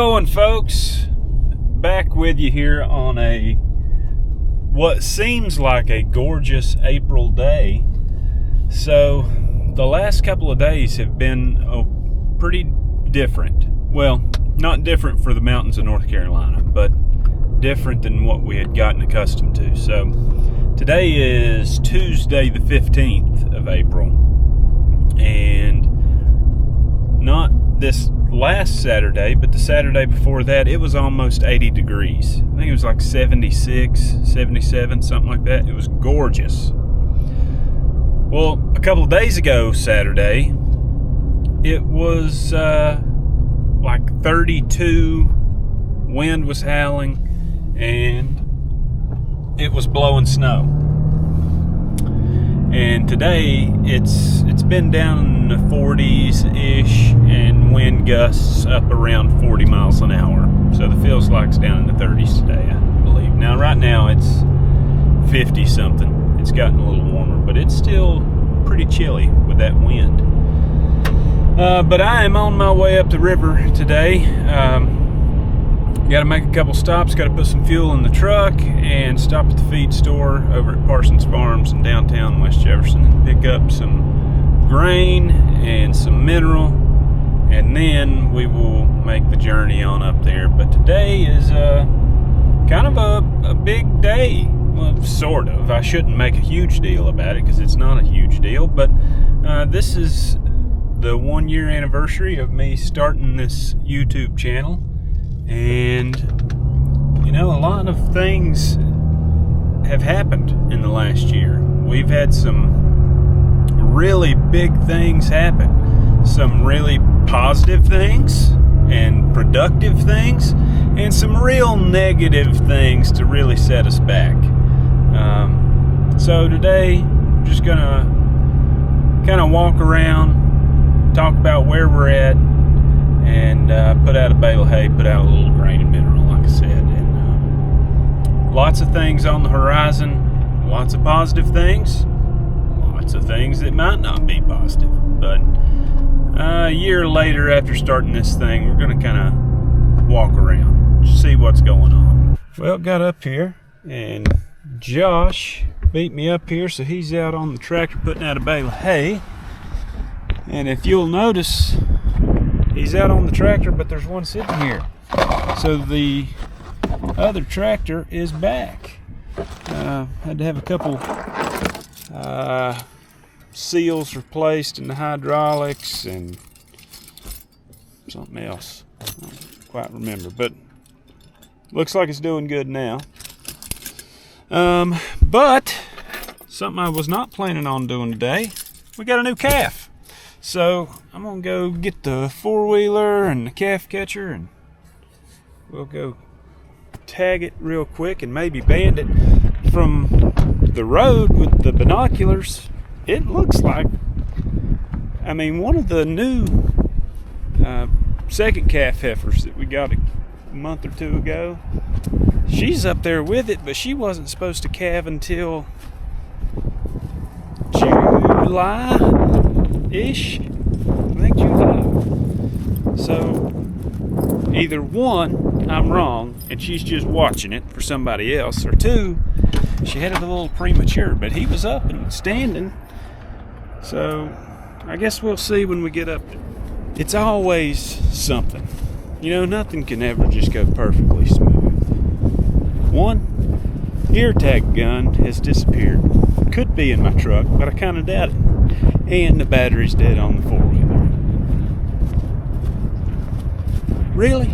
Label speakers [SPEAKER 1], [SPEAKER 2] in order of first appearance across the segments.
[SPEAKER 1] going, folks? Back with you here on what seems like a gorgeous April day. So the last couple of days have been pretty different. Well, not different for the mountains of North Carolina, but different than what we had gotten accustomed to. So today is Tuesday the 15th of April, and not this last Saturday, but the Saturday before that, it was almost 80 degrees. I think it was like 76, 77, something like that. It was gorgeous. Well, a couple of days ago, Saturday, it was like 32, wind was howling, and it was blowing snow. And today, it's been down in the 40s-ish, and wind gusts up around 40 miles an hour. So the feels like's down in the 30s today, I believe. Now, right now, it's 50-something. It's gotten a little warmer, but it's still pretty chilly with that wind. But I am on my way up the river today. Got to make a couple stops, got to put some fuel in the truck, and stop at the feed store over at Parsons Farms in downtown West Jefferson and pick up some grain and some mineral, and then we will make the journey on up there. But today is kind of a big day. Well, sort of. I shouldn't make a huge deal about it because it's not a huge deal, but this is the 1-year anniversary of me starting this YouTube channel. And, you know, a lot of things have happened in the last year. We've had some really big things happen. Some really positive things and productive things, and some real negative things to really set us back. So today, I'm just going to kind of walk around, talk about where we're at, and put out a bale of hay, put out a little grain and mineral, like I said. And lots of things on the horizon, lots of positive things, lots of things that might not be positive. But a year later, after starting this thing, we're going to kind of walk around, see what's going on. Well, got up here, and Josh beat me up here, so he's out on the tractor putting out a bale of hay. And if you'll notice, he's out on the tractor, but there's one sitting here. So the other tractor is back. Had to have a couple seals replaced in the hydraulics and something else. I don't quite remember, but looks like it's doing good now. But something I was not planning on doing today, we got a new calf. So I'm going to go get the four-wheeler and the calf catcher, and we'll go tag it real quick and maybe band it from the road with the binoculars. It looks like, I mean, one of the new second calf heifers that we got a month or two ago, she's up there with it, but she wasn't supposed to calve until July-ish. I think July. So either one, I'm wrong and she's just watching it for somebody else, or two, she had it a little premature, but he was up and standing. So I guess we'll see when we get up there. It's always something. You know, nothing can ever just go perfectly smooth. One ear tag gun has disappeared. Could be in my truck, but I kind of doubt it. And the battery's dead on the four-wheeler. Really?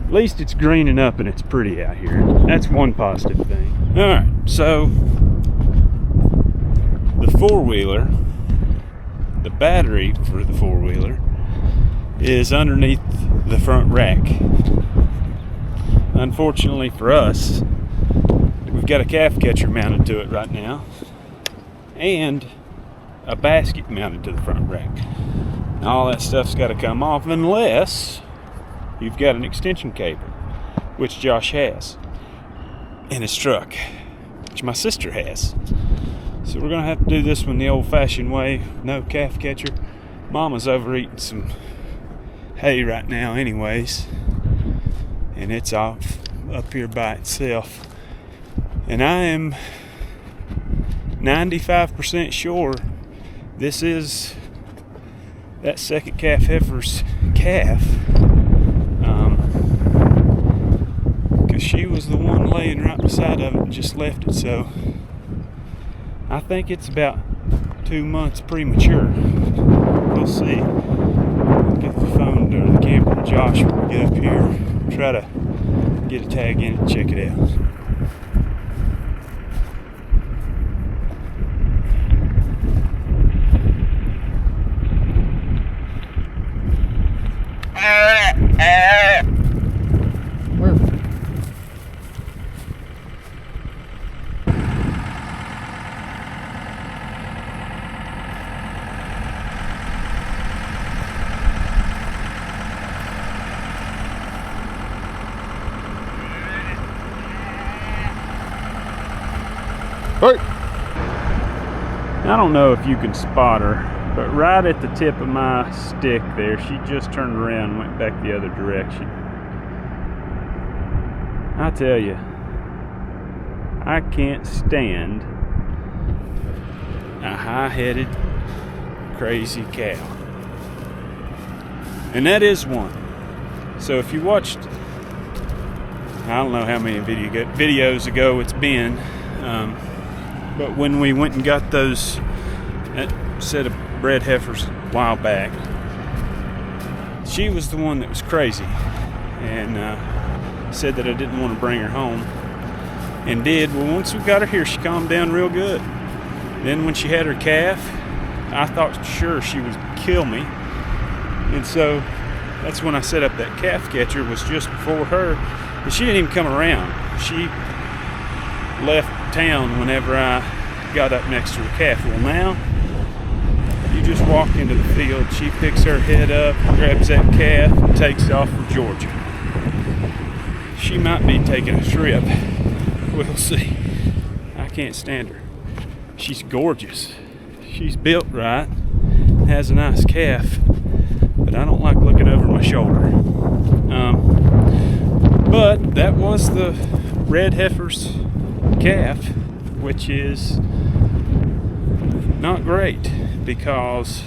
[SPEAKER 1] At least it's greening up and it's pretty out here. That's one positive thing. Alright, so the four-wheeler, the battery for the four-wheeler, is underneath the front rack. Unfortunately for us, we've got a calf catcher mounted to it right now, and a basket mounted to the front rack. All that stuff's got to come off unless you've got an extension cable, which Josh has in his truck, which my sister has. So we're going to have to do this one the old-fashioned way, no calf catcher. Mama's over eating some hay right now anyways, and it's off up here by itself. And I am 95% sure this is that second calf heifer's calf, because she was the one laying right beside of it and just left it. So I think it's about 2 months premature. We'll see. I'll get the phone or the camera to Josh when we get up here. Try to get a tag in and check it out. I don't know if you can spot her, but right at the tip of my stick there, she just turned around and went back the other direction. I tell you, I can't stand a high-headed, crazy cow. And that is one. So if you watched, I don't know how many videos ago it's been, but when we went and got that set of bred heifers a while back, she was the one that was crazy and said that I didn't want to bring her home, and did. Well, once we got her here, she calmed down real good. Then when she had her calf, I thought sure she would kill me, and so that's when I set up that calf catcher. Was just before her, and she didn't even come around. She left town whenever I got up next to her calf. Well, now you just walk into the field, she picks her head up, grabs that calf, and takes off for Georgia. She might be taking a trip. We'll see. I can't stand her. She's gorgeous. She's built right, has a nice calf, but I don't like looking over my shoulder. But that was the red heifer's calf, which is not great because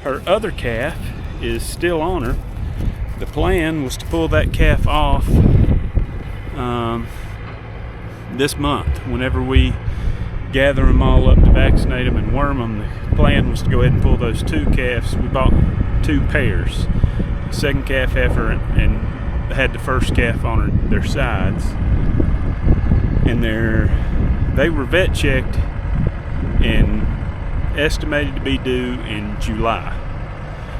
[SPEAKER 1] her other calf is still on her. The plan was to pull that calf off this month. Whenever we gather them all up to vaccinate them and worm them, the plan was to go ahead and pull those two calves. We bought 2 pairs, second calf heifer and had the first calf on their sides, and they were vet checked and estimated to be due in July.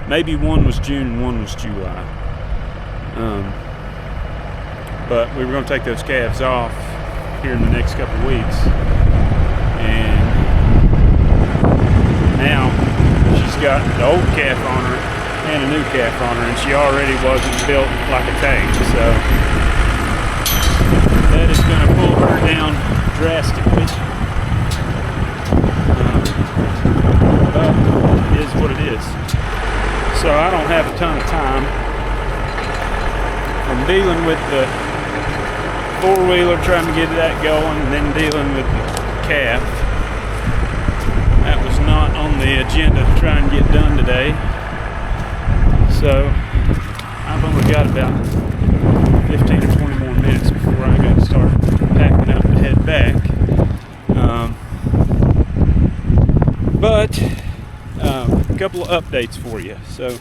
[SPEAKER 1] Maybe one was June and one was July. But we were going to take those calves off here in the next couple of weeks, and now she's got the old calf on her and a new calf on her, and she already wasn't built like a tank, so that is going to pull her down drastically. But it is what it is. So I don't have a ton of time. I'm dealing with the four-wheeler, trying to get that going, and then dealing with the calf. That was not on the agenda to try and get done today. So I've only got about 15 or 20 more minutes before I got to start packing up and head back. But a couple of updates for you. So,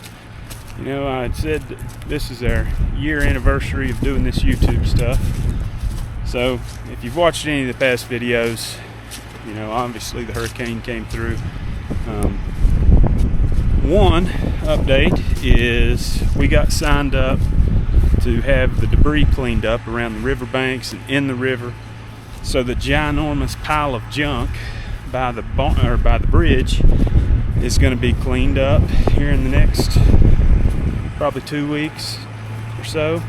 [SPEAKER 1] you know, I had said that this is our year anniversary of doing this YouTube stuff. So if you've watched any of the past videos, you know, obviously the hurricane came through. One update is we got signed up to have the debris cleaned up around the riverbanks and in the river. So the ginormous pile of junk by the bridge is going to be cleaned up here in the next probably 2 weeks or so,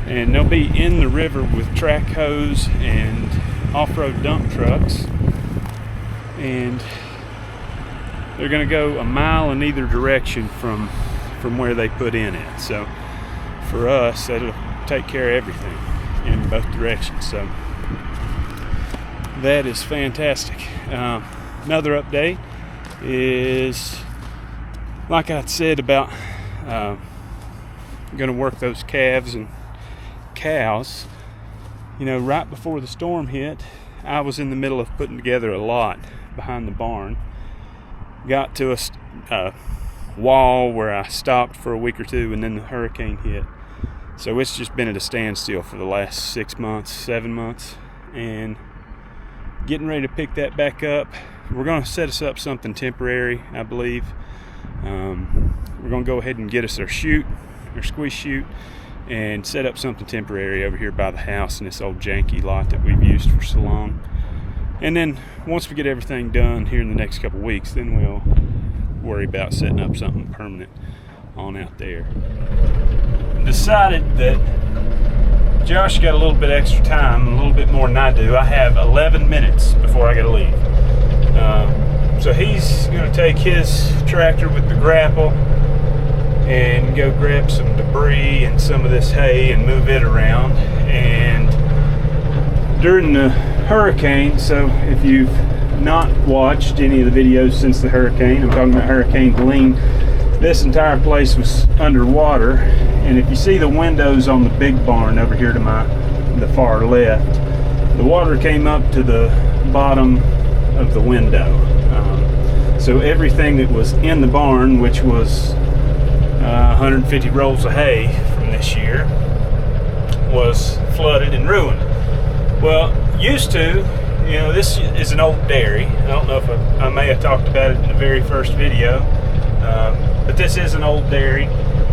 [SPEAKER 1] and they'll be in the river with track hose and off-road dump trucks, and they're going to go a mile in either direction from from where they put in at. So for us, that'll take care of everything in both directions. So that is fantastic. Another update is, like I said about going to work those calves and cows. You know, right before the storm hit, I was in the middle of putting together a lot behind the barn. Got to a wall where I stopped for a week or two, and then the hurricane hit. So it's just been at a standstill for the last 6 months, 7 months, and getting ready to pick that back up. We're going to set us up something temporary, I believe. We're going to go ahead and get us our squeeze chute, and set up something temporary over here by the house in this old janky lot that we've used for so long. And then once we get everything done here in the next couple weeks, then we'll worry about setting up something permanent on out there. Decided that Josh got a little bit extra time, a little bit more than I do. I have 11 minutes before I gotta leave. So he's gonna take his tractor with the grapple and go grab some debris and some of this hay and move it around. And during the hurricane, so if you've not watched any of the videos since the hurricane, I'm talking about Hurricane Helene, this entire place was underwater. And if you see the windows on the big barn over here to the far left, the water came up to the bottom of the window. So everything that was in the barn, which was 150 rolls of hay from this year, was flooded and ruined. Well, used to, you know, this is an old dairy. I don't know if I may have talked about it in the very first video, but this is an old dairy,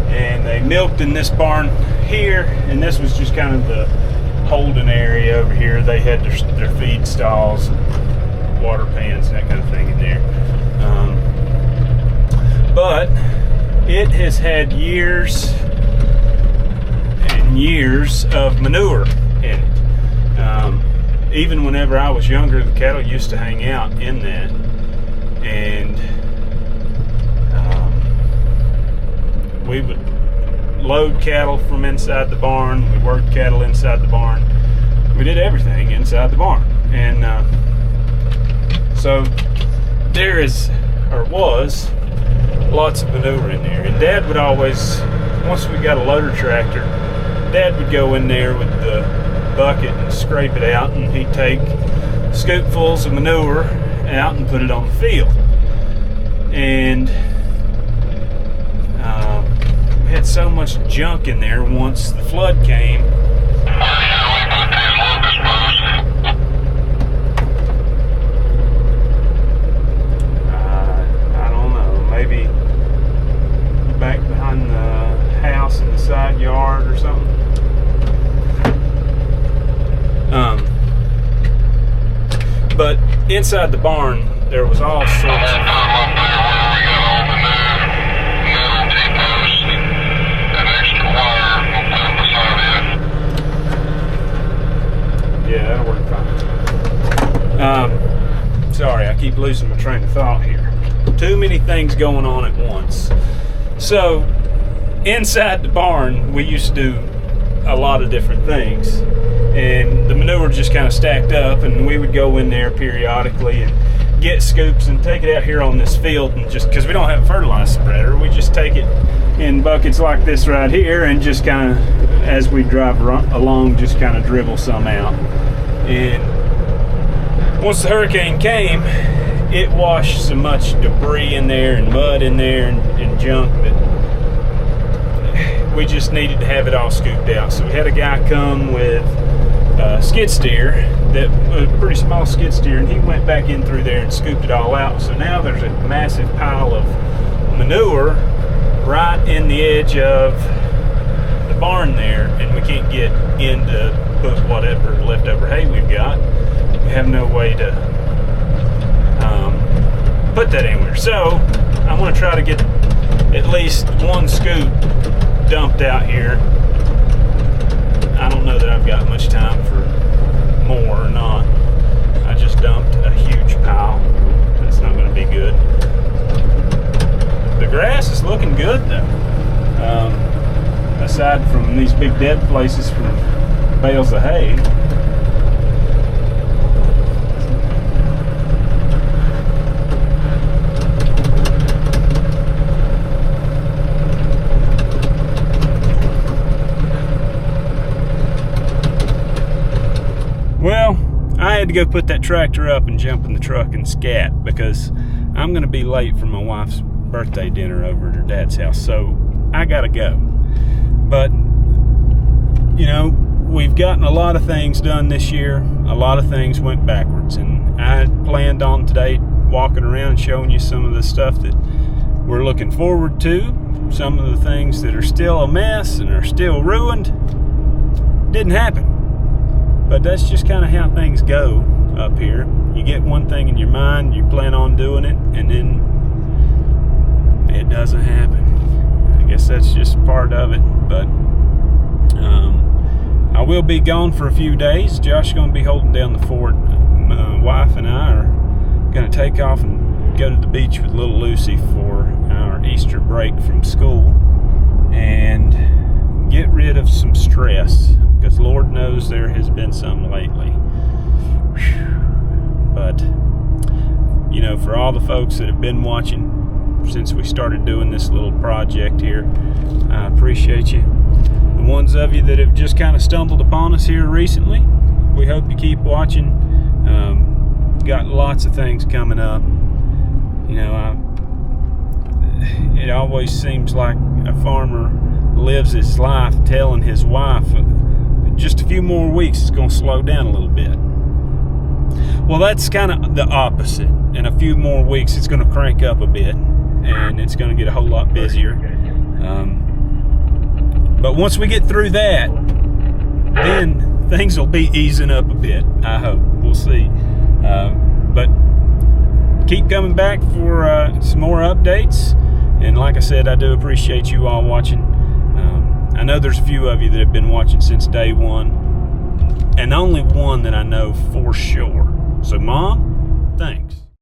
[SPEAKER 1] and they milked in this barn here, and this was just kind of the holding area over here. They had their feed stalls, and water pans, and that kind of thing in there. But it has had years and years of manure in it. Even whenever I was younger, the cattle used to hang out in that, and we would load cattle from inside the barn. We worked cattle inside the barn. We did everything inside the barn. And so there was lots of manure in there. And Dad would always, once we got a loader tractor, Dad would go in there with the bucket and scrape it out, and he'd take scoopfuls of manure out and put it on the field. And we had so much junk in there once the flood came. I don't know, maybe back behind the house in the side yard or something. But inside the barn, there was all sorts of... Yeah, that'll work fine. Sorry, I keep losing my train of thought here. Too many things going on at once. So, inside the barn, we used to do a lot of different things. And the manure just kind of stacked up, and we would go in there periodically and get scoops and take it out here on this field, and just because we don't have a fertilizer spreader, we just take it in buckets like this right here, and just kind of, as we drive along, just kind of dribble some out. And once the hurricane came, it washed so much debris in there and mud in there and junk that we just needed to have it all scooped out. So we had a guy come with a skid steer, that was a pretty small skid steer, and he went back in through there and scooped it all out. So now there's a massive pile of manure right in the edge of the barn there, and we can't get in to put whatever leftover hay we've got. We have no way to put that anywhere. So I'm going to try to get at least one scoop dumped out here. I don't know that I've got much time for more or not. I just dumped a huge pile. That's not going to be good. The grass is looking good though. aside from these big dead places from bales of hay. Well, I had to go put that tractor up and jump in the truck and scat because I'm going to be late for my wife's birthday dinner over at her dad's house, so I gotta go. But you know, we've gotten a lot of things done this year. A lot of things went backwards, and I planned on today walking around and showing you some of the stuff that we're looking forward to, some of the things that are still a mess and are still ruined. Didn't happen, but that's just kind of how things go up here. You get one thing in your mind, you plan on doing it, and then it doesn't happen. I guess that's just part of it. But I will be gone for a few days. Josh is going to be holding down the fort. My wife and I are going to take off and go to the beach with little Lucy for our Easter break from school and get rid of some stress, because Lord knows there has been some lately. Whew. But you know, for all the folks that have been watching since we started doing this little project here, I appreciate you. The ones of you that have just kind of stumbled upon us here recently, we hope you keep watching. Got lots of things coming up. You know, it always seems like a farmer lives his life telling his wife just a few more weeks it's going to slow down a little bit. Well, that's kind of the opposite. In a few more weeks it's going to crank up a bit, and it's going to get a whole lot busier. But once we get through that, then things will be easing up a bit, I hope. We'll see. But keep coming back for some more updates. And like I said, I do appreciate you all watching. I know there's a few of you that have been watching since day one, and only one that I know for sure. So, Mom, thanks.